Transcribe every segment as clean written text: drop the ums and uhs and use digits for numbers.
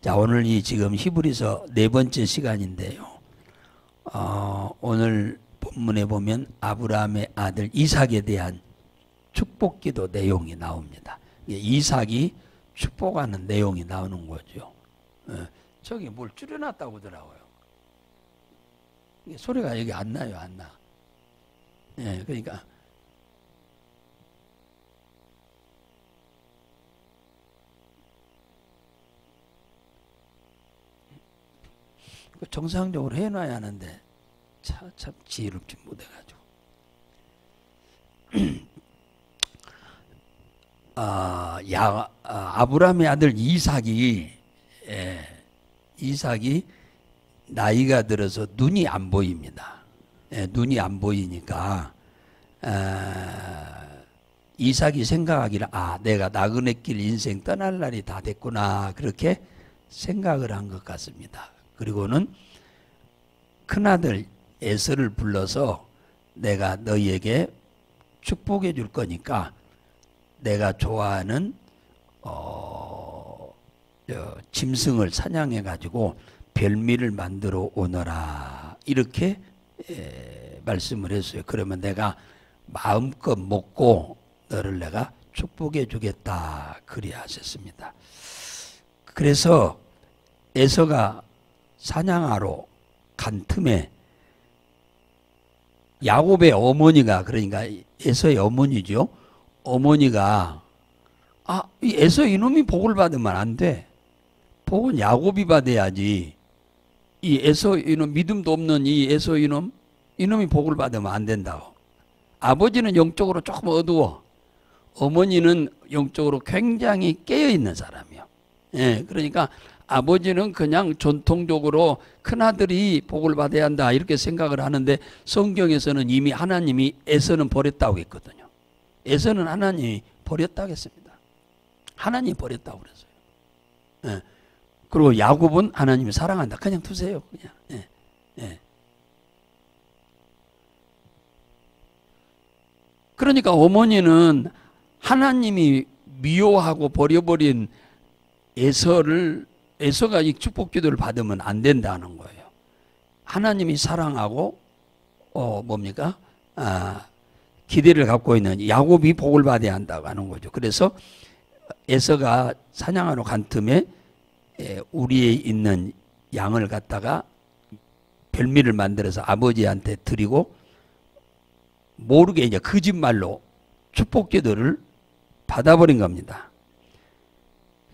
자, 오늘 이 지금 히브리서 네 번째 시간인데요. 오늘 본문에 보면 아브라함의 아들 이삭에 대한 축복기도 내용이 나옵니다. 이삭이 축복하는 내용이 나오는 거죠. 저기 뭘 줄여놨다고 하더라고요. 소리가 여기 안 나요, 안 나. 그러니까 정상적으로 해놔야 하는데 참 지혜롭지 못해가지고. 아브라함의 아들 이삭이 나이가 들어서 눈이 안 보입니다. 눈이 안 보이니까 이삭이 생각하기를 내가 나그네 길 인생 떠날 날이 다 됐구나, 그렇게 생각을 한 것 같습니다. 그리고는 큰아들 에서를 불러서 내가 너희에게 축복해 줄 거니까 내가 좋아하는 짐승을 사냥해 가지고 별미를 만들어 오너라, 이렇게 말씀을 했어요. 그러면 내가 마음껏 먹고 너를 내가 축복해 주겠다, 그리 하셨습니다. 그래서 에서가 사냥하러 간 틈에 야곱의 어머니가, 그러니까 에서의 어머니죠. 어머니가 이 에서 이놈이 복을 받으면 안 돼. 복은 야곱이 받아야지. 이 에서 이놈, 믿음도 없는 이 에서 이놈이 복을 받으면 안 된다고. 아버지는 영적으로 조금 어두워. 어머니는 영적으로 굉장히 깨어있는 사람이요. 그러니까 아버지는 그냥 전통적으로 큰아들이 복을 받아야 한다, 이렇게 생각을 하는데, 성경에서는 이미 하나님이 에서는 버렸다고 했거든요. 에서는 하나님이 버렸다고 했습니다. 하나님이 버렸다고 그랬어요. 그리고 야곱은 하나님이 사랑한다, 그냥 두세요, 그냥. 그러니까 어머니는 하나님이 미워하고 버려버린 에서가 이 축복 기도를 받으면 안 된다는 거예요. 하나님이 사랑하고 기대를 갖고 있는 야곱이 복을 받아야 한다고 하는 거죠. 그래서 에서가 사냥하러 간 틈에 우리에 있는 양을 갖다가 별미를 만들어서 아버지한테 드리고, 모르게 이제 거짓말로 축복 기도를 받아버린 겁니다.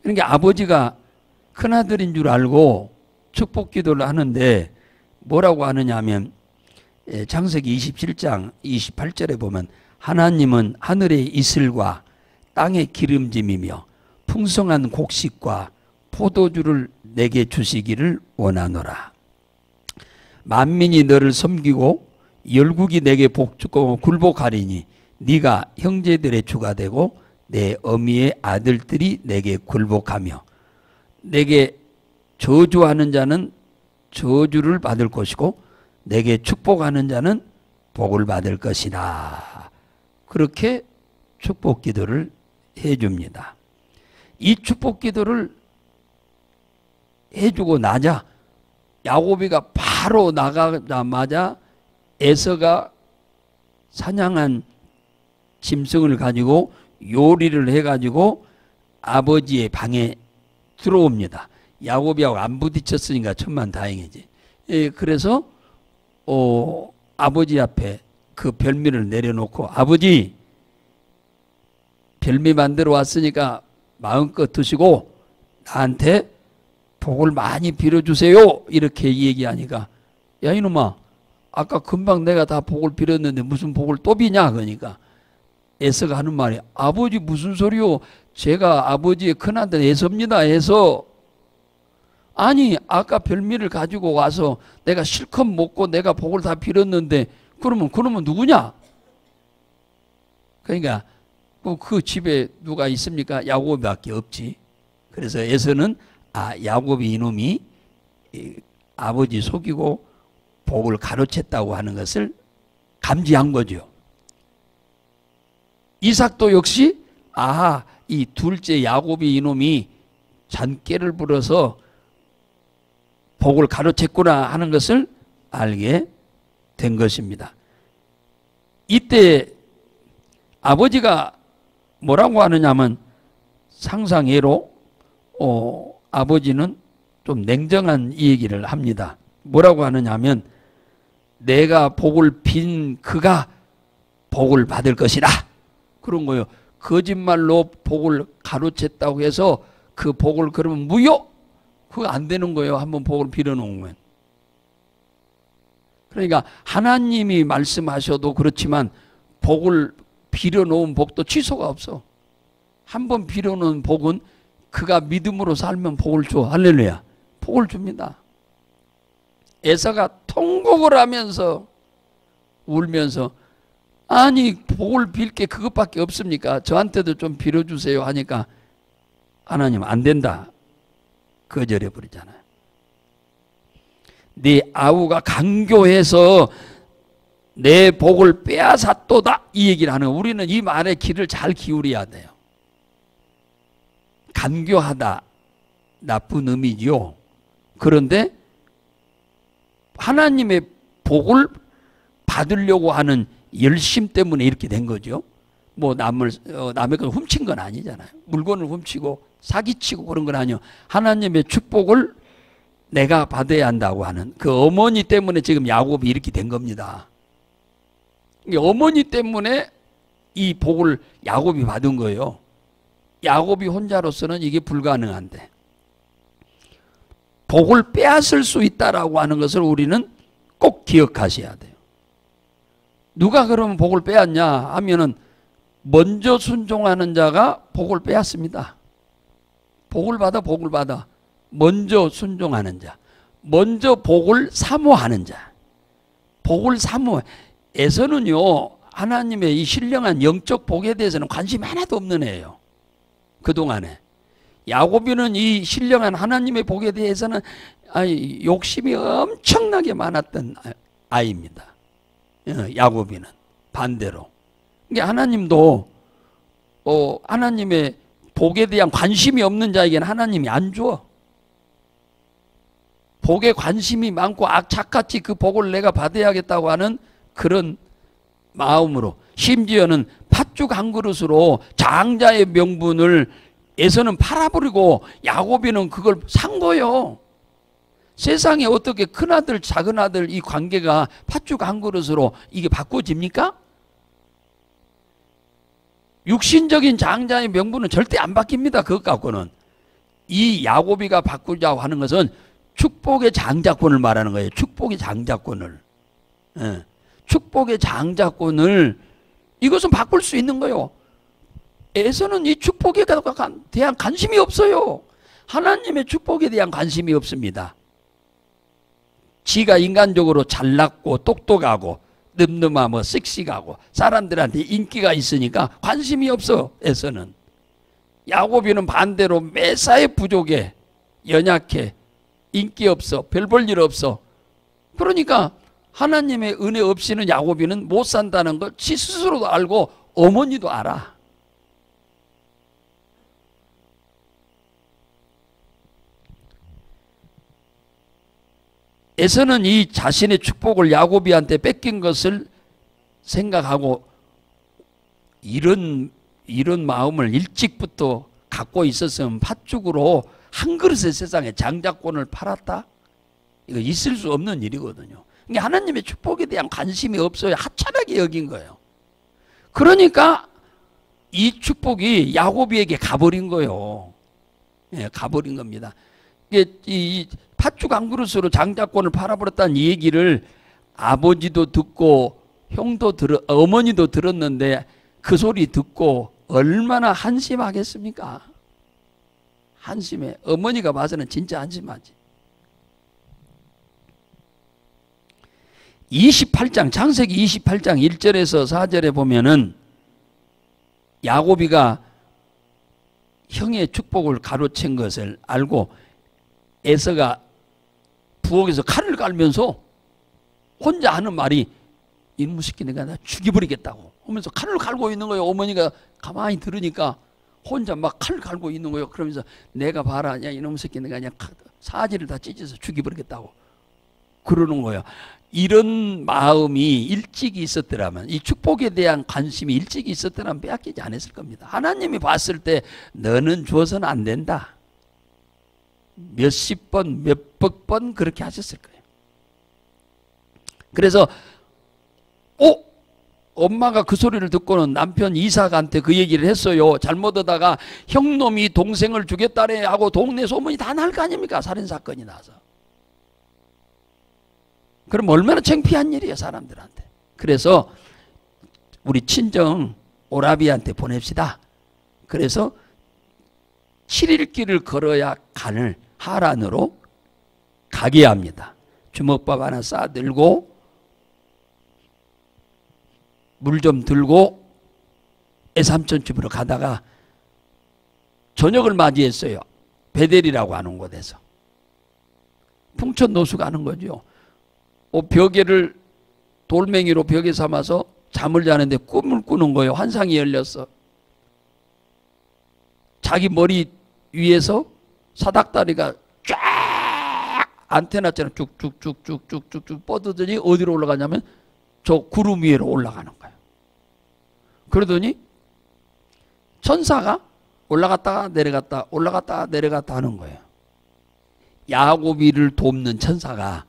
그러니까 아버지가 큰아들인 줄 알고 축복 기도를 하는데 뭐라고 하느냐 하면, 창세기 27장 28절에 보면 하나님은 하늘의 이슬과 땅의 기름짐이며 풍성한 곡식과 포도주를 내게 주시기를 원하노라. 만민이 너를 섬기고 열국이 내게 복주고 굴복하리니 네가 형제들의 주가 되고 내 어미의 아들들이 내게 굴복하며 내게 저주하는 자는 저주를 받을 것이고 내게 축복하는 자는 복을 받을 것이다. 그렇게 축복 기도를 해줍니다. 이 축복 기도를 해주고 나자 야곱이가 바로 나가자마자 에서가 사냥한 짐승을 가지고 요리를 해가지고 아버지의 방에 들어옵니다. 야곱이하고 안 부딪혔으니까 천만다행이지. 그래서 아버지 앞에 그 별미를 내려놓고, 아버지 별미 만들어 왔으니까 마음껏 드시고 나한테 복을 많이 빌어주세요, 이렇게 얘기하니까, 야 이놈아, 아까 금방 내가 다 복을 빌었는데 무슨 복을 또 비냐. 그러니까 에서가 하는 말이, 아버지 무슨 소리요, 제가 아버지의 큰아들 에서입니다. 에서. 아니 아까 별미를 가지고 와서 내가 실컷 먹고 내가 복을 다 빌었는데 그러면 누구냐. 그러니까 그 집에 누가 있습니까? 야곱밖에 없지. 그래서 에서는 야곱이 이놈이 아버지 속이고 복을 가로챘다고 하는 것을 감지한 거죠. 이삭도 역시 이 둘째 야곱이 이놈이 잔꾀를 부려서 복을 가로챘구나 하는 것을 알게 된 것입니다. 이때 아버지가 뭐라고 하느냐면 상상예로 아버지는 좀 냉정한 이 얘기를 합니다. 뭐라고 하느냐면 내가 복을 빈 그가 복을 받을 것이다. 그런 거예요. 거짓말로 복을 가로챘다고 해서 그 복을 그러면 무효? 그거 안 되는 거예요. 한번 복을 빌어놓으면. 그러니까 하나님이 말씀하셔도 그렇지만 복을 빌어놓은 복도 취소가 없어. 한번 빌어놓은 복은 그가 믿음으로 살면 복을 줘. 할렐루야. 복을 줍니다. 에사가 통곡을 하면서 울면서 아니 복을 빌 게 그것밖에 없습니까? 저한테도 좀 빌어주세요 하니까 하나님 안 된다. 거절해 버리잖아요. 네 아우가 강교해서 내 복을 빼앗았도다 이 얘기를 하는 거예요. 우리는 이 말에 귀를 잘 기울여야 돼요. 간교하다 나쁜 의미죠. 그런데 하나님의 복을 받으려고 하는 열심 때문에 이렇게 된 거죠. 뭐 남의 걸 훔친 건 아니잖아요. 물건을 훔치고 사기치고 그런 건 아니요. 하나님의 축복을 내가 받아야 한다고 하는 그 어머니 때문에 지금 야곱이 이렇게 된 겁니다. 어머니 때문에 이 복을 야곱이 받은 거예요. 야곱이 혼자로서는 이게 불가능한데 복을 빼앗을 수 있다라고 하는 것을 우리는 꼭 기억하셔야 돼요. 누가 그러면 복을 빼앗냐 하면은 먼저 순종하는 자가 복을 빼앗습니다. 복을 받아 먼저 순종하는 자, 먼저 복을 사모하는 자, 복을 사모. 에서는요 하나님의 이 신령한 영적 복에 대해서는 관심이 하나도 없는 애예요. 그동안에 야곱이는 이 신령한 하나님의 복에 대해서는 욕심이 엄청나게 많았던 아이입니다. 야곱이는 반대로. 그러니까 하나님도 하나님의 복에 대한 관심이 없는 자에게는 하나님이 안 줘. 복에 관심이 많고 악착같이 그 복을 내가 받아야겠다고 하는 그런 마음으로, 심지어는 팥죽 한 그릇으로 장자의 명분을 에서는 팔아버리고 야곱이는 그걸 산 거예요. 세상에 어떻게 큰아들 작은아들 이 관계가 팥죽 한 그릇으로 이게 바꿔집니까? 육신적인 장자의 명분은 절대 안 바뀝니다. 그것 갖고는. 이 야곱이가 바꾸자고 하는 것은 축복의 장자권을 말하는 거예요. 축복의 장자권을. 축복의 장자권을 이것은 바꿀 수 있는 거예요. 에서는 이 축복에 대한 관심이 없어요. 하나님의 축복에 대한 관심이 없습니다. 지가 인간적으로 잘났고 똑똑하고 늠름하고 씩씩하고 사람들한테 인기가 있으니까 관심이 없어. 에서는. 야곱이는 반대로 매사에 부족해, 연약해, 인기 없어, 별 볼 일 없어. 그러니까 하나님의 은혜 없이는 야곱이는 못 산다는 걸 지 스스로도 알고 어머니도 알아. 에서는 이 자신의 축복을 야곱이한테 뺏긴 것을 생각하고 이런 마음을 일찍부터 갖고 있었으면 팥죽으로 한 그릇의 세상에 장자권을 팔았다? 이거 있을 수 없는 일이거든요. 그러니까 하나님의 축복에 대한 관심이 없어요. 하찮게 여긴 거예요. 그러니까 이 축복이 야곱이에게 가버린 거예요. 예, 가버린 겁니다. 이 팥죽 한 그릇으로 장자권을 팔아버렸다는 이 얘기를 아버지도 듣고 형도 어머니도 들었는데 그 소리 듣고 얼마나 한심하겠습니까? 한심해. 어머니가 봐서는 진짜 한심하지. 28장 창세기 28장 1절에서 4절에 보면은 야곱이가 형의 축복을 가로챈 것을 알고 에서가 부엌에서 칼을 갈면서 혼자 하는 말이 이놈의 새끼 내가 나 죽여버리겠다고 하면서 칼을 갈고 있는 거예요. 어머니가 가만히 들으니까 혼자 막 칼을 갈고 있는 거예요. 그러면서 내가 봐라, 야 이놈의 새끼 내가 그냥 사지를 다 찢어서 죽여버리겠다고 그러는 거예요. 이런 마음이 일찍이 있었더라면, 이 축복에 대한 관심이 일찍이 있었더라면 빼앗기지 않았을 겁니다. 하나님이 봤을 때 너는 줘서는 안 된다. 몇십 번, 몇백 번 그렇게 하셨을 거예요. 그래서 엄마가 그 소리를 듣고는 남편 이삭한테 그 얘기를 했어요. 잘못하다가 형놈이 동생을 죽였다래 하고 동네 소문이 다 날 거 아닙니까? 살인사건이 나서. 그럼 얼마나 창피한 일이에요, 사람들한테. 그래서 우리 친정 오라비한테 보냅시다. 그래서 7일 길을 걸어야 간을 하란으로 가게 합니다. 주먹밥 하나 싸들고 물 좀 들고 애삼촌 집으로 가다가 저녁을 맞이했어요. 베델이라고 하는 곳에서. 풍천 노수 가는 거죠. 벽에를 돌멩이로 벽에 삼아서 잠을 자는데 꿈을 꾸는 거예요. 환상이 열렸어. 자기 머리 위에서 사닥다리가 쫙 안테나처럼 쭉쭉쭉쭉쭉쭉 뻗어더니 어디로 올라가냐면 저 구름 위로 올라가는 거예요. 그러더니 천사가 올라갔다가 내려갔다 올라갔다가 내려갔다 하는 거예요. 야곱이를 돕는 천사가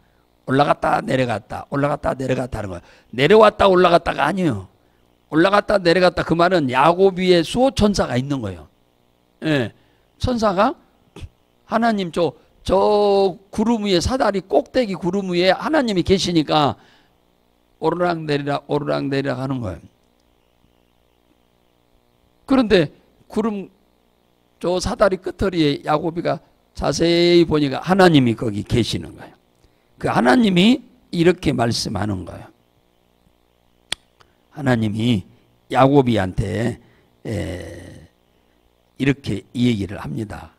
올라갔다 내려갔다 올라갔다 내려갔다 하는 거예요. 내려왔다 올라갔다가 아니에요. 올라갔다 내려갔다 그 말은 야곱이의 수호 천사가 있는 거예요. 예, 천사가 하나님 저 구름 위에 사다리 꼭대기 구름 위에 하나님이 계시니까 오르락 내리락 하는 거예요. 그런데 구름 저 사다리 끝터리에 야곱이가 자세히 보니까 하나님이 거기 계시는 거예요. 그 하나님이 이렇게 말씀하는 거예요. 하나님이 야곱이한테 이렇게 이 얘기를 합니다.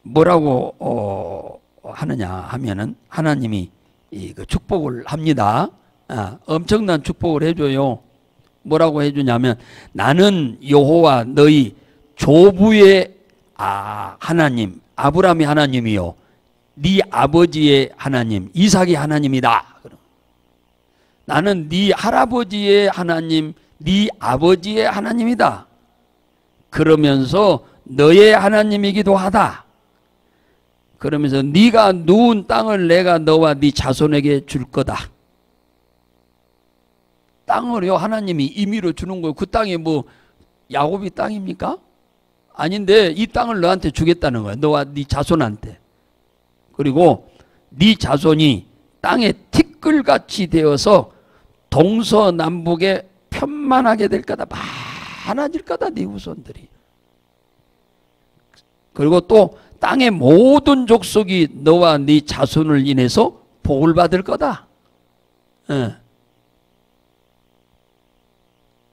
뭐라고 하느냐 하면은 하나님이 그 축복을 합니다. 엄청난 축복을 해줘요. 뭐라고 해주냐면 나는 여호와 너희 조부의 하나님 아브라함의 하나님이요 네 아버지의 하나님 이삭의 하나님이다. 나는 네 할아버지의 하나님 네 아버지의 하나님이다. 그러면서 너의 하나님이기도 하다. 그러면서 네가 누운 땅을 내가 너와 네 자손에게 줄 거다. 땅을요 하나님이 임의로 주는 거예요. 그 땅이 뭐 야곱이 땅입니까? 아닌데 이 땅을 너한테 주겠다는 거야. 너와 네 자손한테. 그리고 네 자손이 땅에 티끌같이 되어서 동서남북에 편만하게 될 거다. 많아질 거다. 네 후손들이. 그리고 또 땅의 모든 족속이 너와 네 자손을 인해서 복을 받을 거다.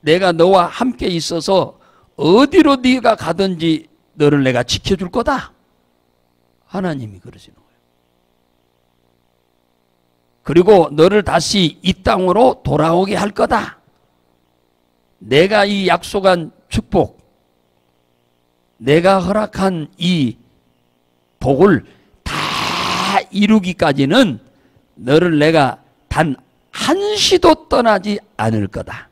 내가 너와 함께 있어서 어디로 네가 가든지 너를 내가 지켜줄 거다. 하나님이 그러시는 거예요. 그리고 너를 다시 이 땅으로 돌아오게 할 거다. 내가 이 약속한 축복, 내가 허락한 이 복을 다 이루기까지는 너를 내가 단 한시도 떠나지 않을 거다.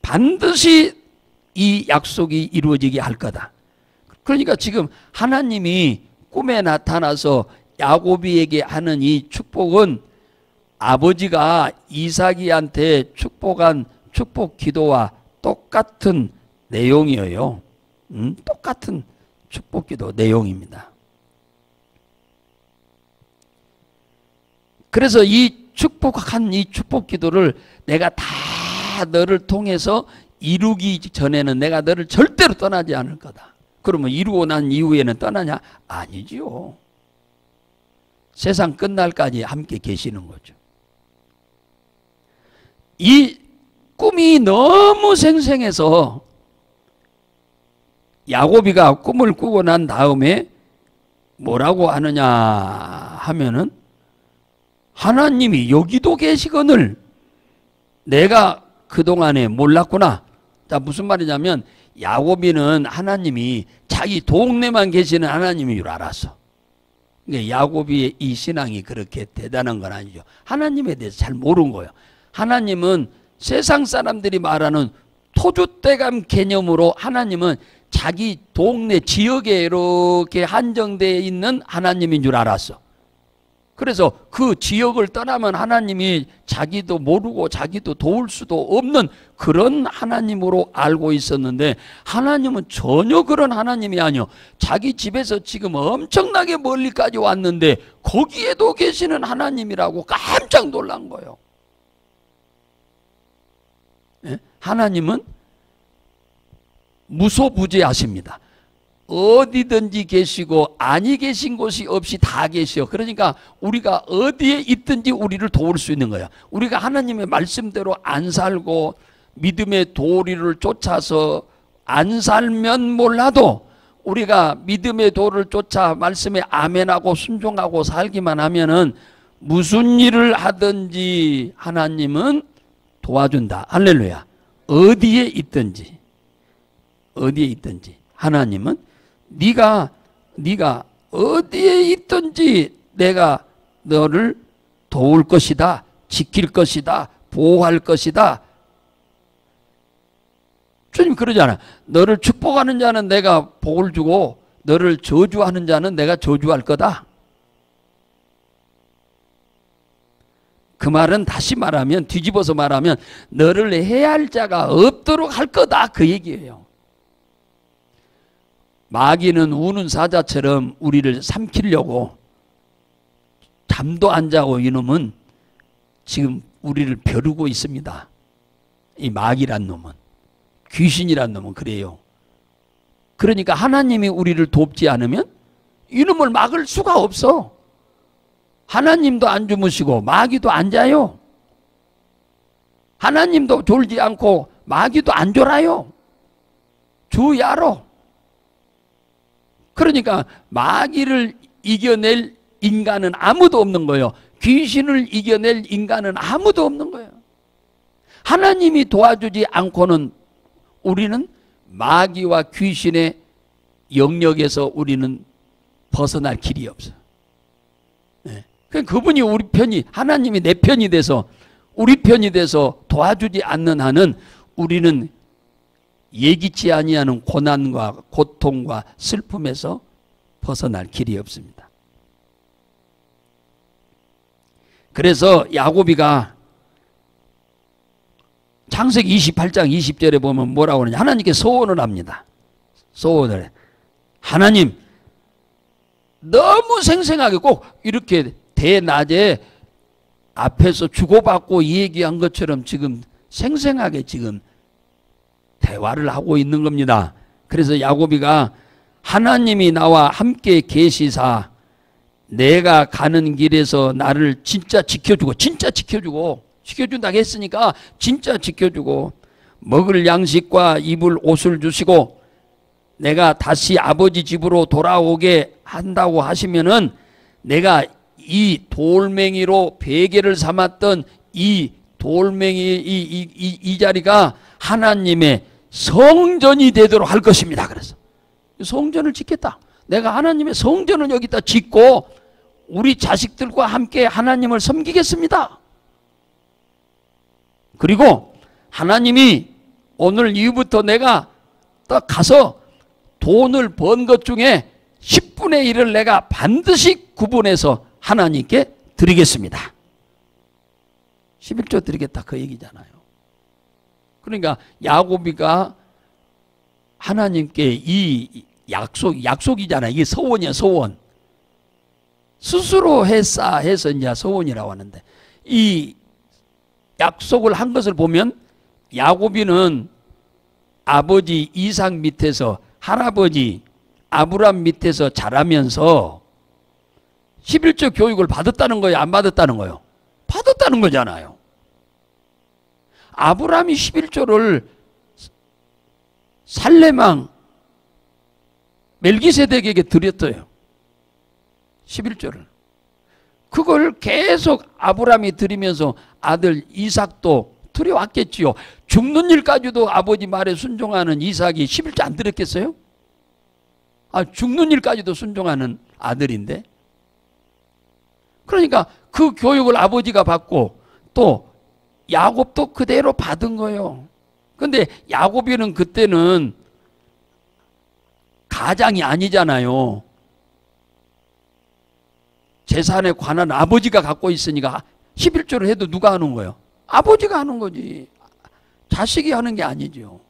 반드시 이 약속이 이루어지게 할 거다. 그러니까 지금 하나님이 꿈에 나타나서 야곱이에게 하는 이 축복은 아버지가 이삭이한테 축복한 축복 기도와 똑같은 내용이에요. 똑같은 축복 기도 내용입니다. 그래서 이 축복한 이 축복 기도를 내가 다 너를 통해서 이루기 전에는 내가 너를 절대로 떠나지 않을 거다. 그러면 이루고 난 이후에는 떠나냐? 아니지요. 세상 끝날까지 함께 계시는 거죠. 이 꿈이 너무 생생해서 야곱이가 꿈을 꾸고 난 다음에 뭐라고 하느냐 하면은 하나님이 여기도 계시거늘 내가 그동안에 몰랐구나. 자, 무슨 말이냐면 야곱이는 하나님이 자기 동네만 계시는 하나님인 줄 알았어. 그러니까 야곱의 이 신앙이 그렇게 대단한 건 아니죠. 하나님에 대해서 잘 모르는 거예요. 하나님은 세상 사람들이 말하는 토주대감 개념으로 하나님은 자기 동네 지역에 이렇게 한정되어 있는 하나님인 줄 알았어. 그래서 그 지역을 떠나면 하나님이 자기도 모르고 자기도 도울 수도 없는 그런 하나님으로 알고 있었는데, 하나님은 전혀 그런 하나님이 아니요. 자기 집에서 지금 엄청나게 멀리까지 왔는데 거기에도 계시는 하나님이라고 깜짝 놀란 거예요. 예? 하나님은 무소부재하십니다. 어디든지 계시고 아니 계신 곳이 없이 다 계셔. 그러니까 우리가 어디에 있든지 우리를 도울 수 있는 거야. 우리가 하나님의 말씀대로 안 살고 믿음의 도리를 쫓아서 안 살면 몰라도, 우리가 믿음의 도를 쫓아 말씀에 아멘하고 순종하고 살기만 하면은 무슨 일을 하든지 하나님은 도와준다. 할렐루야. 어디에 있든지 하나님은 네가 어디에 있든지 내가 너를 도울 것이다, 지킬 것이다, 보호할 것이다. 주님 그러잖아. 너를 축복하는 자는 내가 복을 주고 너를 저주하는 자는 내가 저주할 거다. 그 말은 다시 말하면, 뒤집어서 말하면 너를 해할 자가 없도록 할 거다, 그 얘기예요. 마귀는 우는 사자처럼 우리를 삼키려고 잠도 안 자고 이놈은 지금 우리를 벼르고 있습니다. 이 마귀란 놈은, 귀신이란 놈은 그래요. 그러니까 하나님이 우리를 돕지 않으면 이놈을 막을 수가 없어. 하나님도 안 주무시고 마귀도 안 자요. 하나님도 졸지 않고 마귀도 안 졸아요. 주야로. 그러니까 마귀를 이겨낼 인간은 아무도 없는 거예요. 귀신을 이겨낼 인간은 아무도 없는 거예요. 하나님이 도와주지 않고는 우리는 마귀와 귀신의 영역에서 우리는 벗어날 길이 없어요. 네. 그분이 우리 편이, 하나님이 내 편이 돼서, 우리 편이 돼서 도와주지 않는 한은 우리는 예기치 아니하는 고난과 고통과 슬픔에서 벗어날 길이 없습니다. 그래서 야곱이가 창세기 28장 20절에 보면 뭐라고 하느냐, 하나님께 소원을 합니다. 소원을 해. 하나님, 너무 생생하게 꼭 이렇게 대낮에 앞에서 주고받고 얘기한 것처럼 지금 생생하게 지금 대화를 하고 있는 겁니다. 그래서 야곱이가 하나님이 나와 함께 계시사 내가 가는 길에서 나를 진짜 지켜주고, 진짜 지켜준다고 했으니까 진짜 지켜주고, 먹을 양식과 입을 옷을 주시고 내가 다시 아버지 집으로 돌아오게 한다고 하시면은 내가 이 돌멩이로 베개를 삼았던 이 돌멩이 이 자리가 하나님의 성전이 되도록 할 것입니다. 그래서 성전을 짓겠다. 내가 하나님의 성전을 여기다 짓고 우리 자식들과 함께 하나님을 섬기겠습니다. 그리고 하나님이 오늘 이후부터 내가 딱 가서 돈을 번 것 중에 10분의 1을 내가 반드시 구분해서 하나님께 드리겠습니다. 11조 드리겠다, 그 얘기잖아요. 그러니까 야곱이가 하나님께 이 약속이잖아요. 이게 서원이야, 서원. 스스로 해서 이제 서원이라고 하는데, 이 약속을 한 것을 보면 야곱이는 아버지 이삭 밑에서, 할아버지 아브람 밑에서 자라면서 11조 교육을 받았다는 거예요, 안 받았다는 거예요? 받았다는 거잖아요. 아브람이 11조를 살레망 멜기세덱에게 드렸어요. 11조를. 그걸 계속 아브람이 드리면서 아들 이삭도 두려웠겠지요. 죽는 일까지도 아버지 말에 순종하는 이삭이 11조 안 드렸겠어요? 죽는 일까지도 순종하는 아들인데. 그러니까 그 교육을 아버지가 받고 또 야곱도 그대로 받은 거예요. 근데 야곱이는 그때는 가장이 아니잖아요. 재산에 관한 아버지가 갖고 있으니까 11조를 해도 누가 하는 거예요? 아버지가 하는 거지. 자식이 하는 게 아니죠.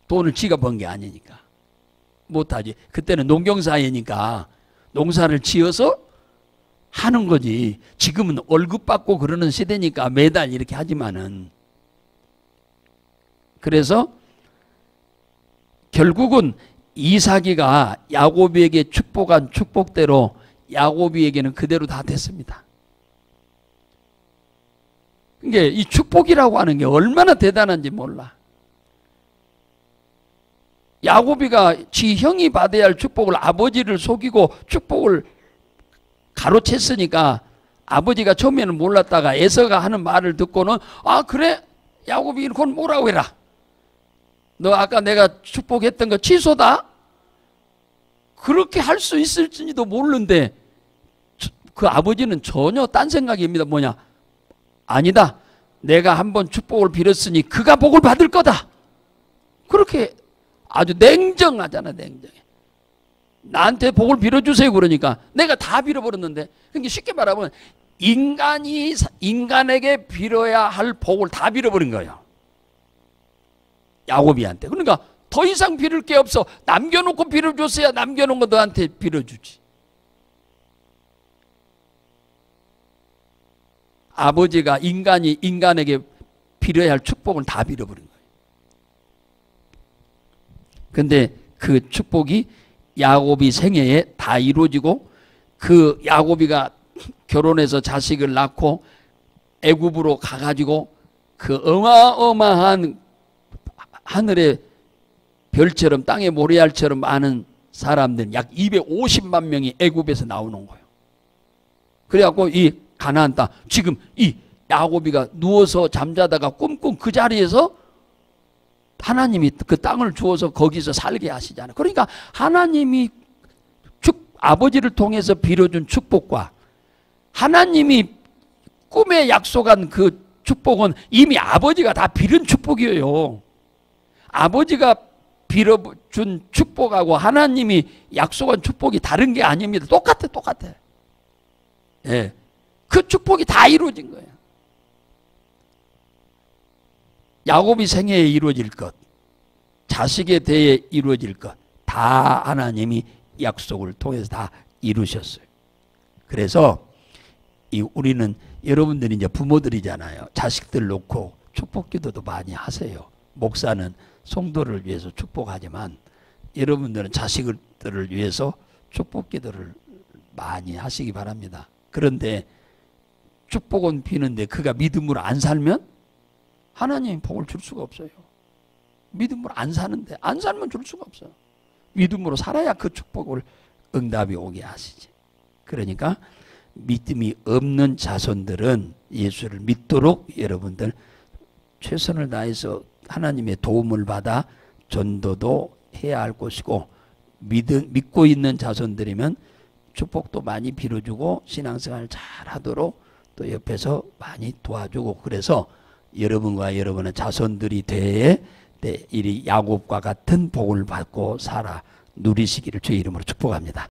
돈을 지가 번 게 아니니까. 못하지. 그때는 농경사회니까 농사를 지어서 하는 거지. 지금은 월급 받고 그러는 시대니까 매달 이렇게 하지만은. 그래서 결국은 이삭이가 야곱에게 축복한 축복대로 야곱이에게는 그대로 다 됐습니다. 그러니까 이 축복이라고 하는 게 얼마나 대단한지 몰라. 야곱이가 지 형이 받아야 할 축복을 아버지를 속이고 축복을 가로챘으니까 아버지가 처음에는 몰랐다가 에서가 하는 말을 듣고는 그래? 야곱이 그건 뭐라고 해라. 너 아까 내가 축복했던 거 취소다? 그렇게 할 수 있을지도 모르는데 그 아버지는 전혀 딴 생각입니다. 뭐냐? 아니다. 내가 한번 축복을 빌었으니 그가 복을 받을 거다. 그렇게 아주 냉정하잖아, 냉정해. 나한테 복을 빌어주세요 그러니까 내가 다 빌어버렸는데. 그러니까 쉽게 말하면 인간이 인간에게 빌어야 할 복을 다 빌어버린 거예요. 야곱이한테. 그러니까 더 이상 빌을 게 없어. 남겨놓고 빌어줬어야 남겨놓은 거 너한테 빌어주지. 아버지가 인간이 인간에게 빌어야 할 축복을 다 빌어버린 거예요. 근데 그 축복이 야곱이 생애에 다 이루어지고 그 야곱이가 결혼해서 자식을 낳고 애굽으로 가가지고 그 어마어마한 하늘의 별처럼 땅의 모래알처럼 많은 사람들 약 250만 명이 애굽에서 나오는 거예요. 그래갖고 이 가나안 땅 지금 이 야곱이가 누워서 잠자다가 꿈꾼 그 자리에서 하나님이 그 땅을 주어서 거기서 살게 하시잖아요. 그러니까 하나님이 아버지를 통해서 빌어준 축복과 하나님이 꿈에 약속한 그 축복은 이미 아버지가 다 빌은 축복이에요. 아버지가 빌어준 축복하고 하나님이 약속한 축복이 다른 게 아닙니다. 똑같아. 예. 그 축복이 다 이루어진 거예요. 야곱이 생애에 이루어질 것, 자식에 대해 이루어질 것, 다 하나님이 약속을 통해서 다 이루셨어요. 그래서 우리는 여러분들이 이제 부모들이잖아요. 자식들 놓고 축복 기도도 많이 하세요. 목사는 성도를 위해서 축복하지만 여러분들은 자식들을 위해서 축복 기도를 많이 하시기 바랍니다. 그런데 축복은 비는데 그가 믿음으로 안 살면 하나님이 복을 줄 수가 없어요. 믿음으로 안 사는데 안 살면 줄 수가 없어요. 믿음으로 살아야 그 축복을 응답이 오게 하시지. 그러니까 믿음이 없는 자손들은 예수를 믿도록 여러분들 최선을 다해서 하나님의 도움을 받아 전도도 해야 할 것이고 믿고 있는 자손들이면 축복도 많이 빌어주고 신앙생활 잘 하도록 또 옆에서 많이 도와주고 그래서 여러분과 여러분의 자손들이 대해 이리 야곱과 같은 복을 받고 살아 누리시기를 주의 이름으로 축복합니다.